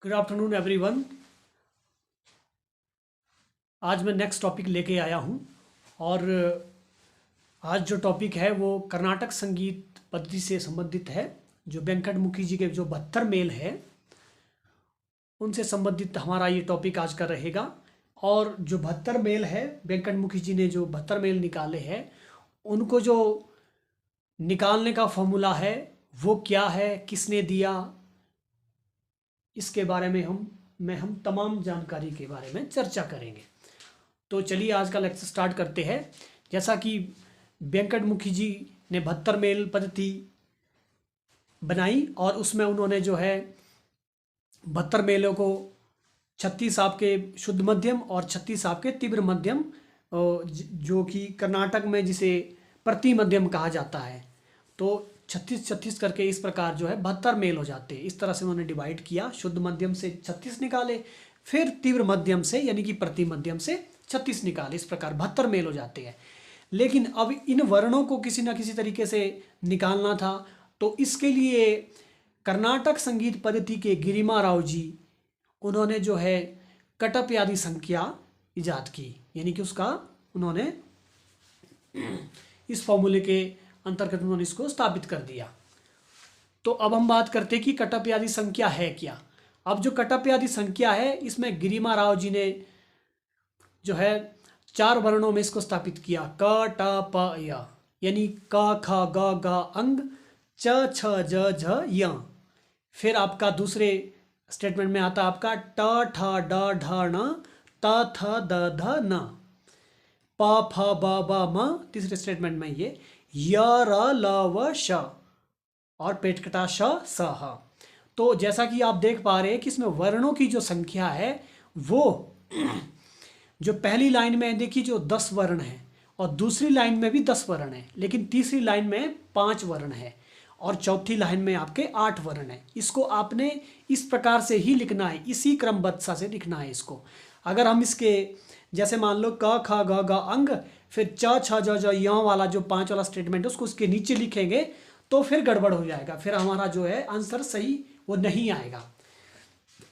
Good afternoon everyone. आज मैं next topic लेके आया हूँ और आज जो टॉपिक है वो कर्नाटक संगीत पद्धति से संबंधित है। जो वेंकट मुखी जी के जो 72 मेल है उनसे संबंधित हमारा ये टॉपिक आज का रहेगा। और जो 72 मेल है, वेंकट मुखी जी ने जो 72 मेल निकाले हैं उनको जो निकालने का फॉर्मूला है वो क्या है, किसने दिया, इसके बारे में हम तमाम जानकारी के बारे में चर्चा करेंगे। तो चलिए आज का लेक्चर स्टार्ट करते हैं। जैसा कि वेंकट मुखी जी ने 72 मेल पद्धति बनाई और उसमें उन्होंने जो है 72 मेलों को 36 आपके शुद्ध मध्यम और 36 आपके तीव्र मध्यम, जो कि कर्नाटक में जिसे प्रति मध्यम कहा जाता है, तो 36-36 करके इस प्रकार जो है 72 मेल हो जाते हैं। इस तरह से उन्होंने डिवाइड किया। शुद्ध मध्यम से 36 निकाले, फिर तीव्र मध्यम से यानी कि प्रति मध्यम से 36 निकाले, इस प्रकार 72 मेल हो जाते हैं। लेकिन अब इन वर्णों को किसी न किसी तरीके से निकालना था, तो इसके लिए कर्नाटक संगीत पद्धति के गिरिमा राव जी उन्होंने जो है कटपयादि संख्या इजाद की, यानी कि उसका उन्होंने इस फॉर्मूले के अंतर्गत उन्होंने इसको स्थापित कर दिया। तो अब हम बात करते हैं कि कटपयादि संख्या है क्या। अब जो कटपयादि संख्या है इसमें गिरिमा राव जी ने जो है 4 वर्णों में इसको स्थापित किया। क ट प य, यानी क ख ग घ अंग, च छ ज झ य। फिर आपका दूसरे स्टेटमेंट में आता आपका ट ठ ड ढ ण, त थ द ध न, प फ ब ब म। तीसरे स्टेटमेंट में ये य र ल व श और पेटकटा श स ह। तो जैसा कि आप देख पा रहे हैं कि इसमें वर्णों की जो संख्या है वो जो पहली लाइन में देखिए जो 10 वर्ण है और दूसरी लाइन में भी 10 वर्ण है, लेकिन तीसरी लाइन में 5 वर्ण है और चौथी लाइन में आपके 8 वर्ण है। इसको आपने इस प्रकार से ही लिखना है, इसी क्रमबद्धता से लिखना है इसको। अगर हम इसके जैसे मान लो क ख ग घ अंग, फिर च छ ज ज य वाला जो 5 वाला स्टेटमेंट है उसको उसके नीचे लिखेंगे तो फिर गड़बड़ हो जाएगा, फिर हमारा जो है आंसर सही वो नहीं आएगा।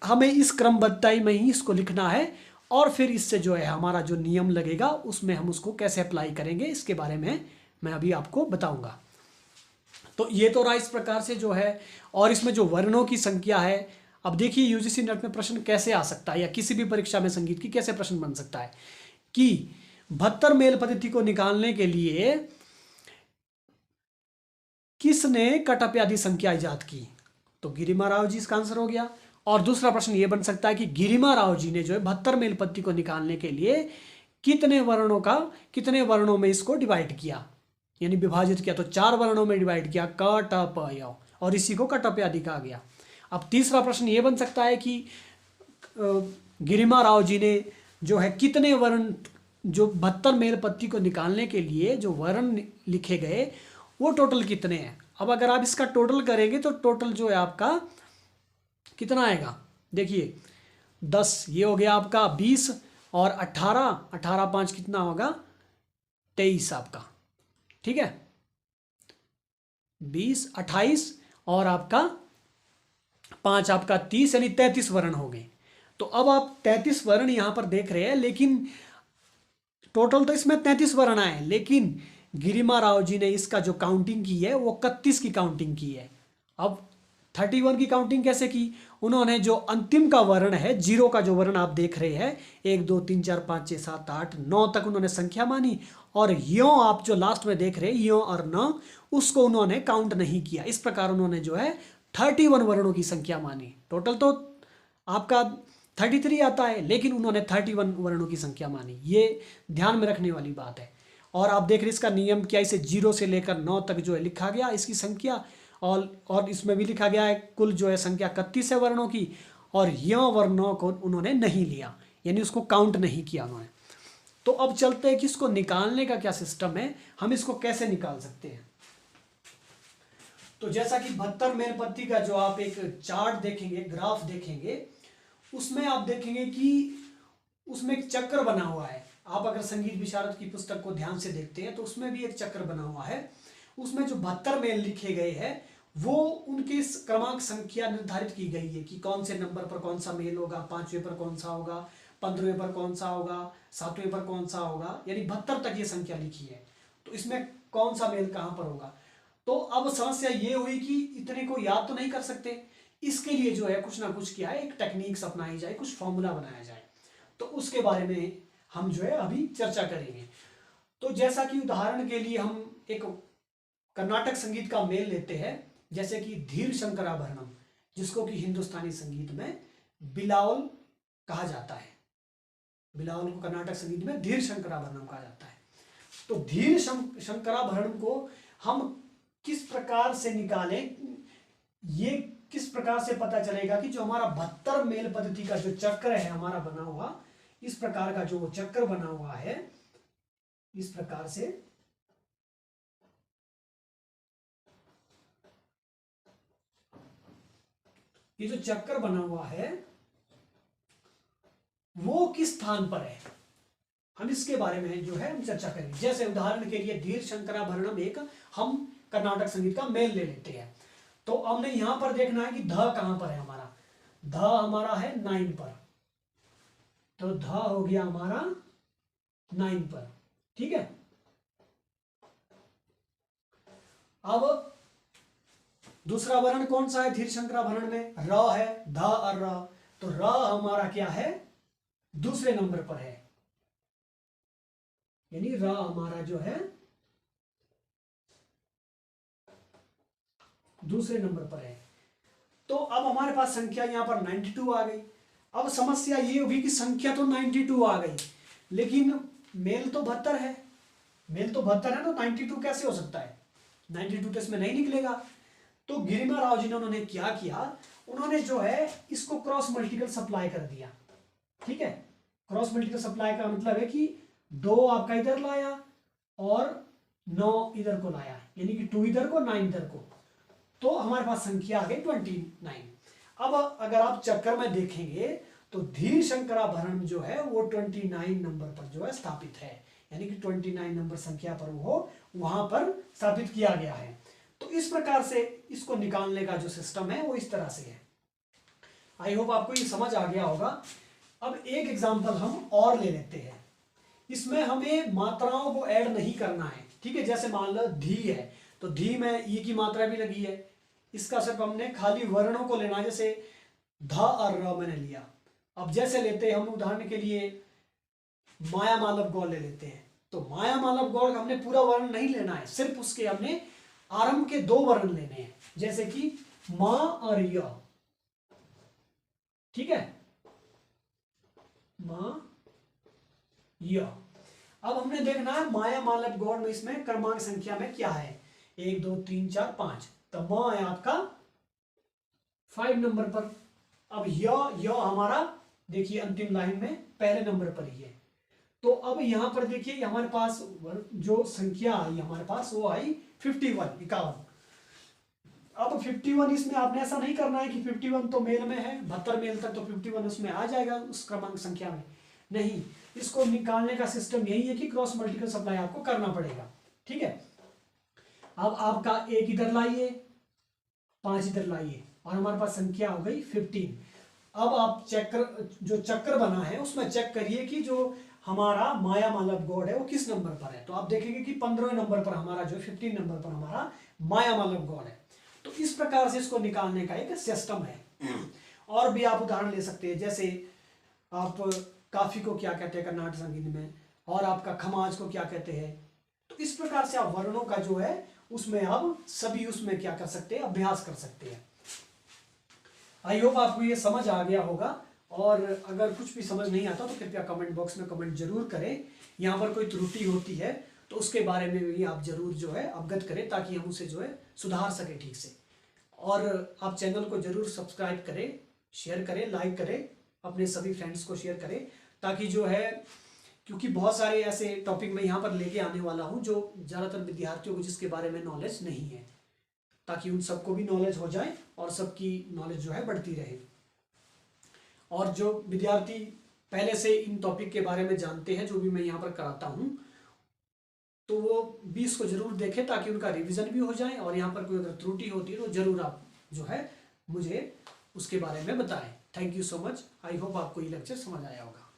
हमें इस क्रमबद्धता में ही इसको लिखना है और फिर इससे जो है हमारा जो नियम लगेगा उसमें हम उसको कैसे अप्लाई करेंगे इसके बारे में मैं अभी आपको बताऊंगा। तो ये तो रहा इस प्रकार से जो है। और इसमें जो वर्णों की संख्या है, अब देखिए यूजीसी नेट में प्रश्न कैसे आ सकता है या किसी भी परीक्षा में संगीत की कैसे प्रश्न बन सकता है कि 72 मेल पद्धति को निकालने के लिए किसने कटपयादि संख्या इजाद की, तो गिरिमा राव जी इसका आंसर हो गया। और दूसरा प्रश्न ये बन सकता है कि गिरिमा राव जी ने जो है 72 मेल पद्धति को निकालने के लिए कितने वर्णों में इसको डिवाइड किया, यानी विभाजित किया। तो 4 वर्णों में डिवाइड किया, क ट प य, और इसी को कटपयादि कहा गया। अब तीसरा प्रश्न ये बन सकता है कि गिरिमा राव जी ने जो है कितने वर्ण, जो 72 मेल पद्धति को निकालने के लिए जो वर्ण लिखे गए वो टोटल कितने हैं। अब अगर आप इसका टोटल करेंगे तो टोटल जो है आपका कितना आएगा, देखिए 10, ये हो गया आपका 20 और 18 5 कितना होगा 23 आपका, ठीक है। 20 28 और आपका 5 आपका 30, यानी 33 वर्ण हो गए। तो अब आप 33 वर्ण यहां पर देख रहे हैं, लेकिन टोटल तो इसमें 33 वर्ण आए, लेकिन गिरिमा राव जी ने इसका जो काउंटिंग की है वो 31 की काउंटिंग की है। अब 31 की काउंटिंग कैसे की, उन्होंने जो अंतिम का वर्ण है, जीरो का जो वर्ण आप देख रहे हैं, 1 2 3 4 5 6 7 8 9 तक उन्होंने संख्या मानी, और यो आप जो लास्ट में देख रहे हैं यो और न, उसको उन्होंने काउंट नहीं किया। इस प्रकार उन्होंने जो है 31 वर्णों की संख्या मानी। टोटल तो आपका 33 आता है, लेकिन उन्होंने 31 वर्णों की संख्या मानी। ये ध्यान में रखने वाली बात है। और आप देख रहे हैं इसका नियम क्या, इसे 0 से लेकर 9 तक जो है लिखा गया इसकी संख्या, और इसमें भी लिखा गया है कुल जो है संख्या 31 है वर्णों की, और यह वर्णों को उन्होंने नहीं लिया, यानी उसको काउंट नहीं किया उन्होंने। तो अब चलते हैं कि इसको निकालने का क्या सिस्टम है, हम इसको कैसे निकाल सकते हैं। तो जैसा कि 72 मेल पद्धति का जो आप एक चार्ट देखेंगे, ग्राफ देखेंगे, उसमें आप देखेंगे कि उसमें एक चक्र बना हुआ है। आप अगर संगीत विशारद की पुस्तक को ध्यान से देखते हैं तो उसमें भी एक चक्र बना हुआ है। उसमें जो 72 मेल लिखे गए हैं वो उनके क्रमांक संख्या निर्धारित की गई है कि कौन से नंबर पर कौन सा मेल होगा, 5वें पर कौन सा होगा, 15वें पर कौन सा होगा, 7वें पर कौन सा होगा, यानी 72 तक ये संख्या लिखी है। तो इसमें कौन सा मेल कहां पर होगा। तो अब समस्या ये हुई कि इतने को याद तो नहीं कर सकते, इसके लिए जो है कुछ ना कुछ क्या है, एक टेक्निक्स अपनाई जाए, कुछ फॉर्मूला बनाया जाए। तो उसके बारे में हम जो है अभी चर्चा करेंगे। तो जैसा कि उदाहरण के लिए हम एक कर्नाटक संगीत का मेल लेते हैं, जैसे कि धीर शंकराभरणम, जिसको कि हिंदुस्तानी संगीत में बिलावल कहा जाता है। बिलावल को कर्नाटक संगीत में धीर शंकराभरणम कहा जाता है। तो धीर शंकराभरणम को हम किस प्रकार से निकालें, ये किस प्रकार से पता चलेगा कि जो हमारा 72 मेल पद्धति का जो चक्र है हमारा बना हुआ, इस प्रकार का जो चक्र बना हुआ है, इस प्रकार से ये जो चक्र बना हुआ है वो किस स्थान पर है, हम इसके बारे में जो है हम चर्चा करेंगे। जैसे उदाहरण के लिए धीर शंकराभरणम एक हम कर्नाटक संगीत का मेल ले लेते हैं। तो हमने यहां पर देखना है कि ध कहां पर है हमारा, ध हमारा है 9 पर, तो ध हो गया हमारा 9 पर, ठीक है। अब दूसरा वर्ण कौन सा है धीर शंकराभरण में, र है, ध और र, तो र हमारा क्या है, दूसरे नंबर पर है, यानी र हमारा जो है दूसरे नंबर पर है। तो अब हमारे पास संख्या यहां पर 92 आ गई। अब समस्या ये होगी कि संख्या तो 92 आ गई, लेकिन मेल तो 72 है, मेल तो 72 है, तो 92 कैसे हो सकता है, 92 तो इसमें नहीं निकलेगा। तो गिरिमा राव जी ने उन्होंने क्या किया, उन्होंने जो है इसको क्रॉस मल्टीपल सप्लाई कर दिया, ठीक है। क्रॉस मल्टीपल सप्लाई का मतलब है कि 2 आपका इधर लाया और 9 इधर को लाया, यानी कि 2 इधर को 9 इधर को, तो हमारे पास संख्या आ गई 29। अब अगर आप चक्कर में देखेंगे तो धीर शंकराभरणम जो है वो 29 नंबर पर जो है स्थापित है, यानी कि 29 नंबर संख्या पर वो वहां पर स्थापित किया गया है। तो इस प्रकार से इसको निकालने का जो सिस्टम है वो इस तरह से है। आई होप आपको ये समझ आ गया होगा। अब एक एग्जांपल हम और ले लेते हैं, इसमें हमें मात्राओं को ऐड नहीं करना है, ठीक है। जैसे मान लो धी है, तो धी में ई की मात्रा भी लगी है, इसका सिर्फ हमने खाली वर्णों को लेना है, जैसे ध और र मैंने लिया। अब जैसे लेते हैं हम उदाहरण के लिए माया मालव गौड़ ले लेते हैं, तो माया मालव गौड़ का हमने पूरा वर्ण नहीं लेना है, सिर्फ उसके हमने आरंभ के 2 वर्ण लेने हैं, जैसे कि मां और य, ठीक है, मां य। अब हमने देखना है माया मालव गौड़ में इसमें क्रमांक संख्या में क्या है, 1 2 3 4 5, तो मां है आपका 5 नंबर पर। अब य हमारा देखिए अंतिम लाइन में पहले नंबर पर ही है। तो अब यहां पर देखिए हमारे पास जो संख्या आई हमारे पास वो आई 51। अब 51 इसमें आपने ऐसा नहीं करना है कि 51 तो मेल में है, 72 मेल तक, तो 51 उसमें आ जाएगा उस क्रमांक संख्या में, नहीं। इसको निकालने का सिस्टम यही है कि क्रॉस मल्टीपल सप्लाई आपको करना पड़ेगा, ठीक है। अब आपका 1 इधर लाइए, 5 इधर लाइए, और हमारे पास संख्या हो गई 15। अब आप जो चक्र बना है उसमें चेक करिए कि जो हमारा माया मालव गौड़ है वो किस नंबर पर है। तो आप देखेंगे कि 15वें नंबर पर हमारा जो 15 नंबर पर हमारा माया मालव गौड़ है। तो इस प्रकार से इसको निकालने का एक सिस्टम है। और भी आप उदाहरण ले सकते हैं, जैसे आप काफी को क्या कहते हैं कर्नाटक संगीत में, और आपका खमाज को क्या कहते हैं। तो इस प्रकार से आप वर्णों का जो है उसमें आप सभी उसमें क्या कर सकते हैं, अभ्यास कर सकते हैं। आई होप आपको ये समझ आ गया होगा, और अगर कुछ भी समझ नहीं आता तो कृपया कमेंट बॉक्स में कमेंट जरूर करें। यहाँ पर कोई त्रुटि होती है तो उसके बारे में भी आप जरूर जो है अवगत करें, ताकि हम उसे जो है सुधार सके ठीक से। और आप चैनल को जरूर सब्सक्राइब करें, शेयर करें, लाइक करें, अपने सभी फ्रेंड्स को शेयर करें, ताकि जो है, क्योंकि बहुत सारे ऐसे टॉपिक मैं यहाँ पर लेके आने वाला हूँ जो ज़्यादातर विद्यार्थियों को जिसके बारे में नॉलेज नहीं है, ताकि उन सबको भी नॉलेज हो जाए और सबकी नॉलेज जो है बढ़ती रहे। और जो विद्यार्थी पहले से इन टॉपिक के बारे में जानते हैं, जो भी मैं यहाँ पर कराता हूँ, तो वो 20 को जरूर देखें ताकि उनका रिवीजन भी हो जाए, और यहाँ पर कोई अगर त्रुटि होती है तो जरूर आप जो है मुझे उसके बारे में बताएं। Thank you so much. I hope आपको ये लेक्चर समझ आया होगा।